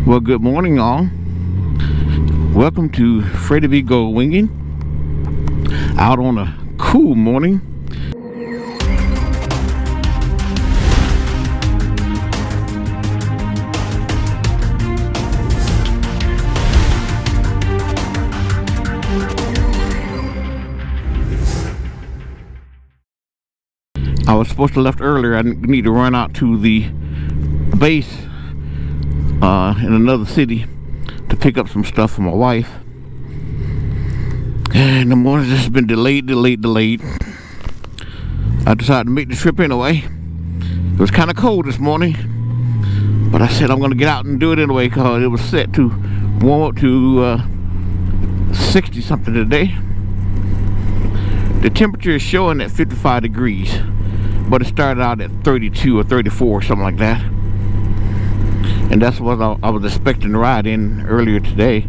Well, good morning, all. Welcome to Freddy B GOLDWINGing. Out on a cool morning. I was supposed to left earlier. I need to run out to the base in another city to pick up some stuff for my wife. And the morning's just been delayed. I decided to make the trip anyway. It was kind of cold this morning, but I said I'm going to get out and do it anyway because it was set to warm up to 60 something today. The temperature is showing at 55 degrees, but it started out at 32 or 34 or something like that. And that's what I was expecting to ride in earlier today.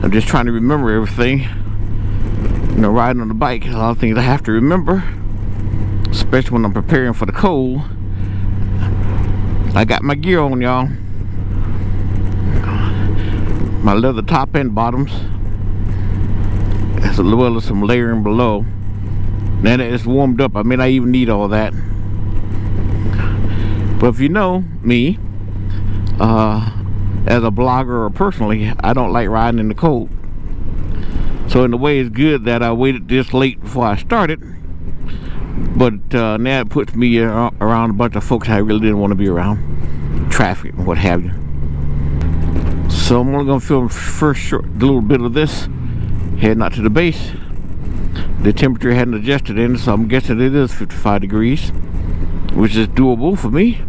I'm just trying to remember everything. You know, riding on the bike, a lot of things I have to remember, especially when I'm preparing for the cold. I got my gear on, y'all. My leather top and bottoms, as well as some layering below. Now that it's warmed up, I may not even need all that. But if you know me, as a blogger or personally, I don't like riding in the cold. So in a way, it's good that I waited this late before I started. But now it puts me around a bunch of folks I really didn't want to be around. Traffic and what have you. So I'm only going to film a little bit of this. Heading out to the base. The temperature hadn't adjusted in, so I'm guessing it is 55 degrees. Which is doable for me.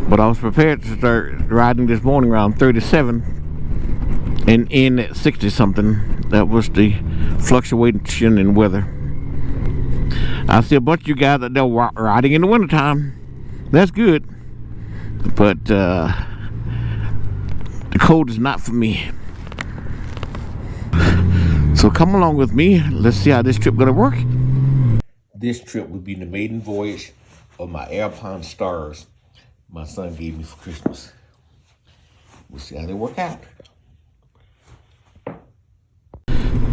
But I was prepared to start riding this morning around 37 and in at 60 something. That was the fluctuation in weather. I see a bunch of you guys that are riding in the wintertime. That's good. But the cold is not for me. So come along with me. Let's see how this trip gonna work. This trip would be the maiden voyage of my Alpine Stars my son gave me for Christmas. We'll see how they work out.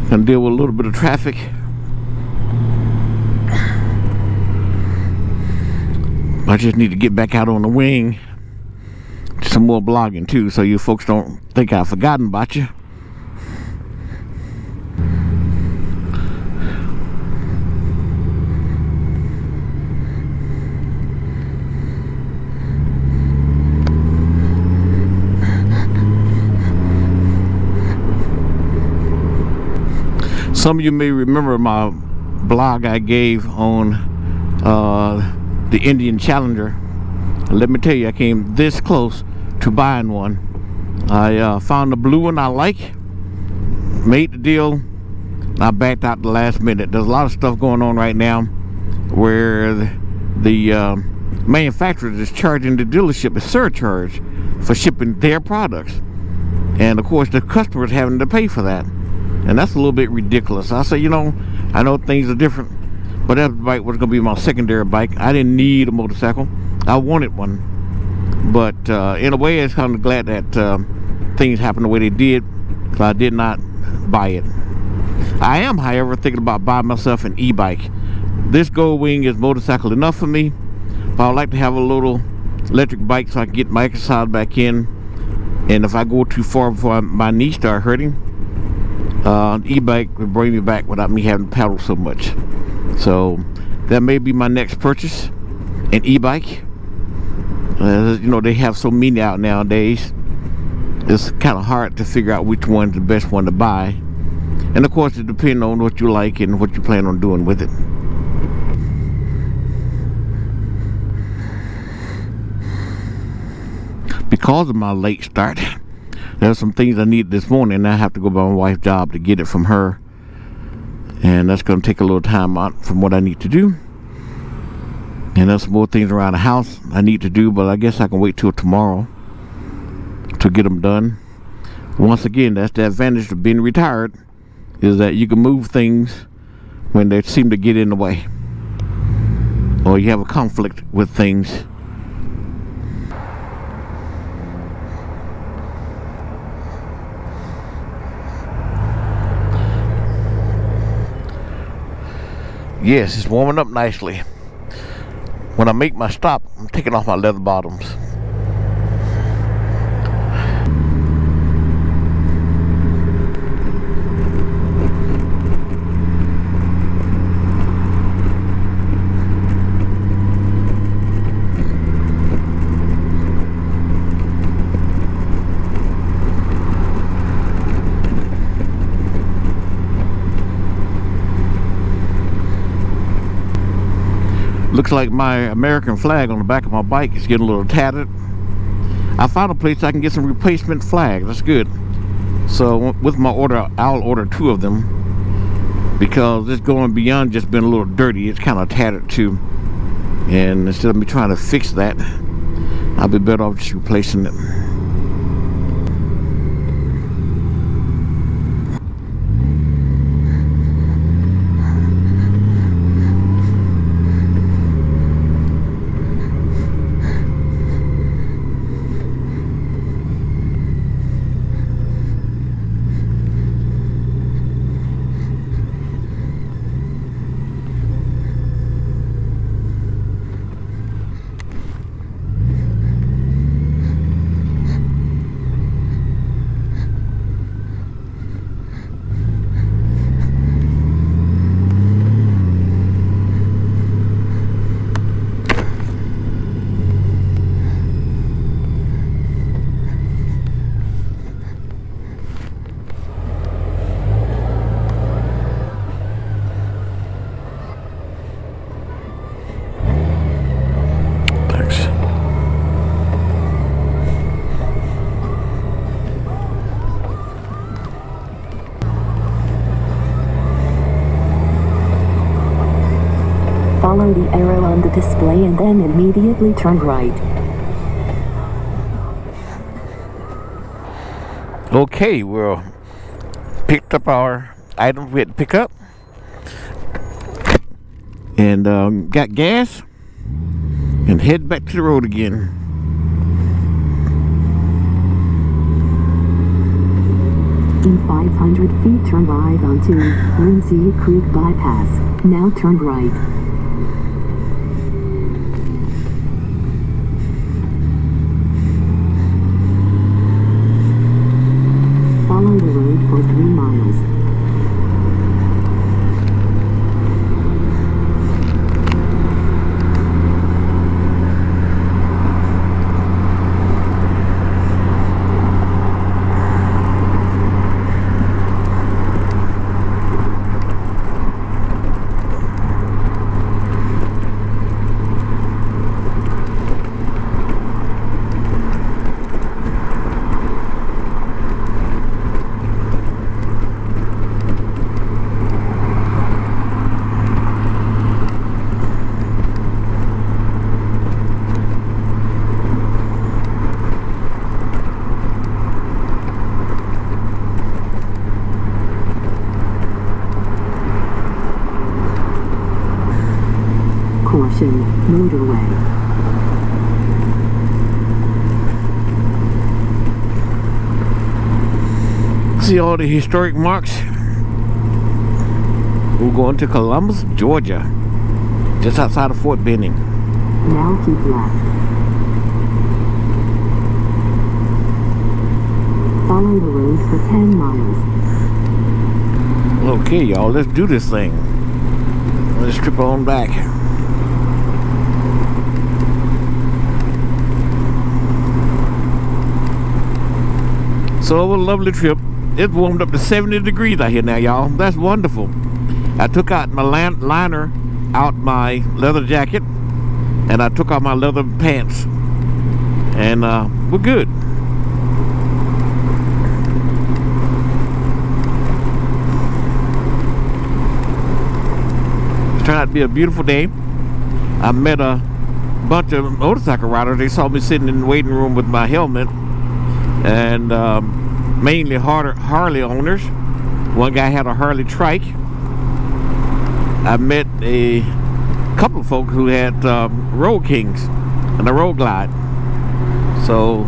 Gonna deal with a little bit of traffic. I just need to get back out on the wing. Some more blogging too, so you folks don't think I've forgotten about you. Some of you may remember my blog I gave on the Indian Challenger. Let me tell you, I came this close to buying one. I found the blue one I like, made the deal, and I backed out the last minute. There's a lot of stuff going on right now where the manufacturer is charging the dealership a surcharge for shipping their products. And of course the customer's having to pay for that. And that's a little bit ridiculous. I say, you know, I know things are different, but that bike was going to be my secondary bike. I didn't need a motorcycle. I wanted one. But in a way, it's kind of glad that things happened the way they did, because I did not buy it. I am, however, thinking about buying myself an e-bike. This GOLDWING is motorcycle enough for me, but I would like to have a little electric bike so I can get my exercise back in. And if I go too far before my knees start hurting, e-bike would bring me back without me having to paddle so much. So that may be my next purchase, an e-bike. You know, they have so many out nowadays. It's kind of hard to figure out which one's the best one to buy. And of course, it depends on what you like and what you plan on doing with it. Because of my late start, there's some things I need this morning, and I have to go by my wife's job to get it from her. And that's going to take a little time out from what I need to do. And there's some more things around the house I need to do, but I guess I can wait till tomorrow to get them done. Once again, that's the advantage of being retired, is that you can move things when they seem to get in the way, or you have a conflict with things. Yes, it's warming up nicely. When I make my stop, I'm taking off my leather bottoms. Looks like my American flag on the back of my bike is getting a little tattered. I found a place I can get some replacement flags. That's good. So with my order, I'll order 2 of them, because it's going beyond just being a little dirty. It's kind of tattered too. And instead of me trying to fix that, I'll be better off just replacing it. Follow the arrow on the display and then immediately turn right. Okay, we're picked up our items we had to pick up, and got gas and head back to the road again. In 500 feet, turn right onto Lindsay Creek Bypass. Now turn right. Follow the road for 3 miles. Caution, motorway. See all the historic marks? We're going to Columbus, Georgia, just outside of Fort Benning. Now keep left. Follow the road for 10 miles. Okay, y'all, let's do this thing. Let's strip on back. So it was a lovely trip. It warmed up to 70 degrees out here now, y'all. That's wonderful. I took out my liner out my leather jacket, and I took off my leather pants, and we're good. It turned out to be a beautiful day. I met a bunch of motorcycle riders. They saw me sitting in the waiting room with my helmet, and mainly Harley owners. One guy had a Harley trike. I met a couple of folks who had Road Kings and a Road Glide. So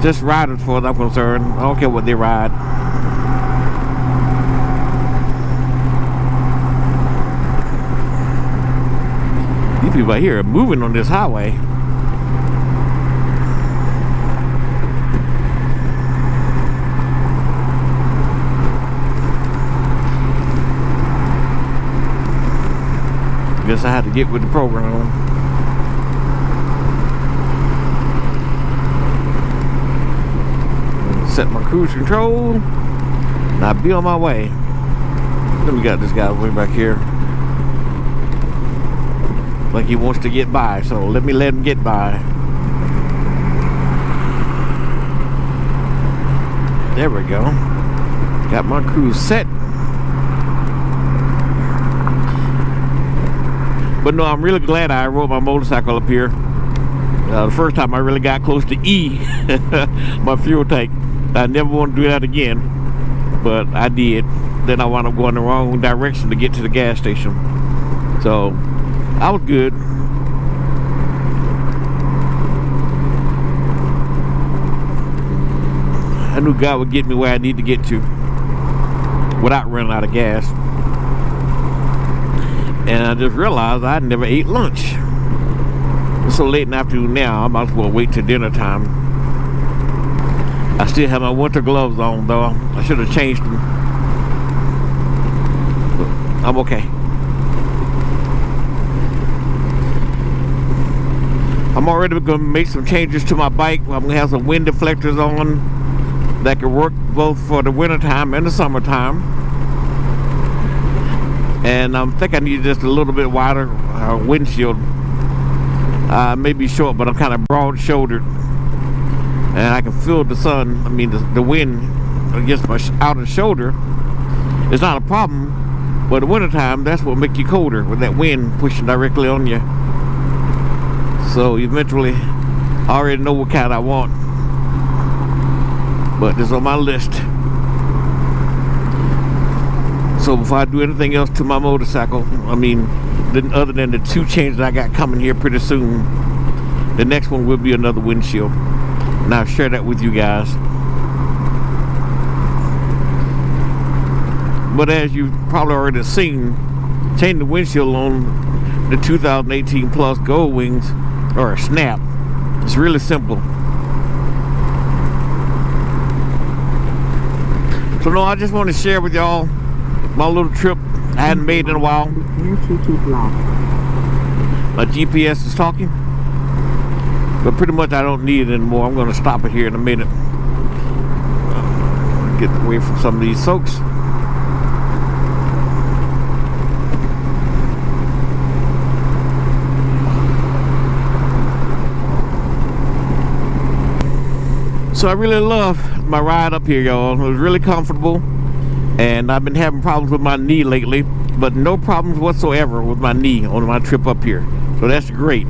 just riders, as far as I'm concerned. I don't care what they ride. These people out here are moving on this highway. Guess I had to get with the program. Set my cruise control, and I'll be on my way. Then we got this guy way back here. Like he wants to get by, so let him get by. There we go. Got my cruise set. But no, I'm really glad I rode my motorcycle up here. The first time I really got close to E, my fuel tank. I never want to do that again, but I did. Then I wound up going the wrong direction to get to the gas station. So, I was good. I knew God would get me where I need to get to without running out of gas. And I just realized I never ate lunch. It's so late in the afternoon now, I might as well wait till dinner time. I still have my winter gloves on though. I should have changed them. But I'm okay. I'm already going to make some changes to my bike. I'm going to have some wind deflectors on that can work both for the winter time and the summertime. And I think I need just a little bit wider windshield. Maybe short, but I'm kind of broad-shouldered, and I can feel the sun. I mean, the wind against my outer shoulder. It's not a problem, but the wintertime, that's what makes you colder, with that wind pushing directly on you. So eventually, I already know what kind I want, but it's on my list. So before I do anything else to my motorcycle, I mean, other than the 2 changes I got coming here pretty soon, the next one will be another windshield, and I'll share that with you guys. But as you've probably already seen, changing the windshield on the 2018 Plus Goldwings or a Snap, it's really simple. So no, I just want to share with y'all my little trip I hadn't made in a while. My GPS is talking, but pretty much I don't need it anymore. I'm going to stop it here in a minute. Get away from some of these folks. So I really love my ride up here, y'all. It was really comfortable. And I've been having problems with my knee lately, but no problems whatsoever with my knee on my trip up here. So that's great.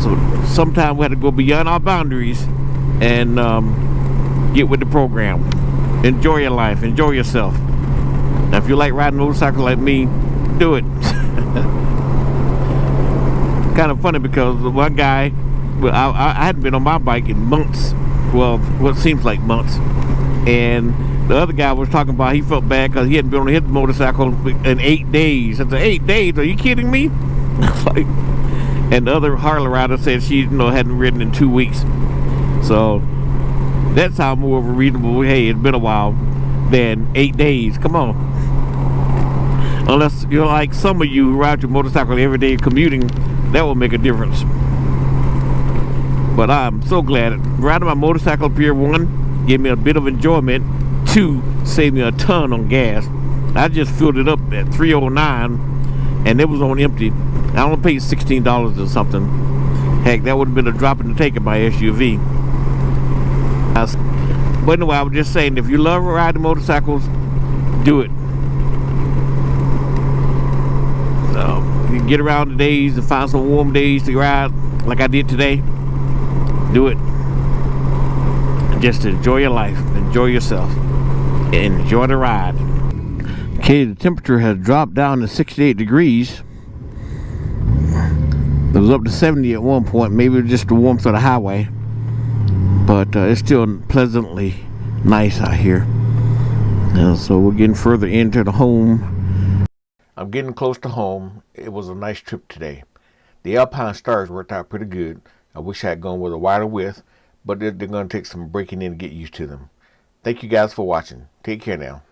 So sometimes we had to go beyond our boundaries and get with the program. Enjoy your life. Enjoy yourself. Now, if you like riding a motorcycle like me, do it. Kind of funny because one guy, I hadn't been on my bike in months. Well, what seems like months. And the other guy was talking about he felt bad because he hadn't been on his motorcycle in 8 days. I said, 8 days? Are you kidding me? Like, and the other Harley rider said she, hadn't ridden in 2 weeks. So that sounds more of a reasonable, hey, it's been a while, than 8 days. Come on. Unless you're like some of you who ride your motorcycle every day commuting, that will make a difference. But I'm so glad riding my motorcycle up here, 1, gave me a bit of enjoyment. 2, saved me a ton on gas. I just filled it up at 309 and it was on empty. I only paid $16 or something. Heck, that would have been a drop in the tank in my SUV. But anyway, I was just saying, if you love riding motorcycles, do it. You can get around the days and find some warm days to ride like I did today. Do it. And just enjoy your life. Enjoy yourself. And enjoy the ride. Okay, the temperature has dropped down to 68 degrees. It was up to 70 at one point. Maybe just the warmth of the highway. But it's still pleasantly nice out here. So we're getting further into the home. I'm getting close to home. It was a nice trip today. The Alpine Stars worked out pretty good. I wish I had gone with a wider width, but they're going to take some breaking in to get used to them. Thank you guys for watching. Take care now.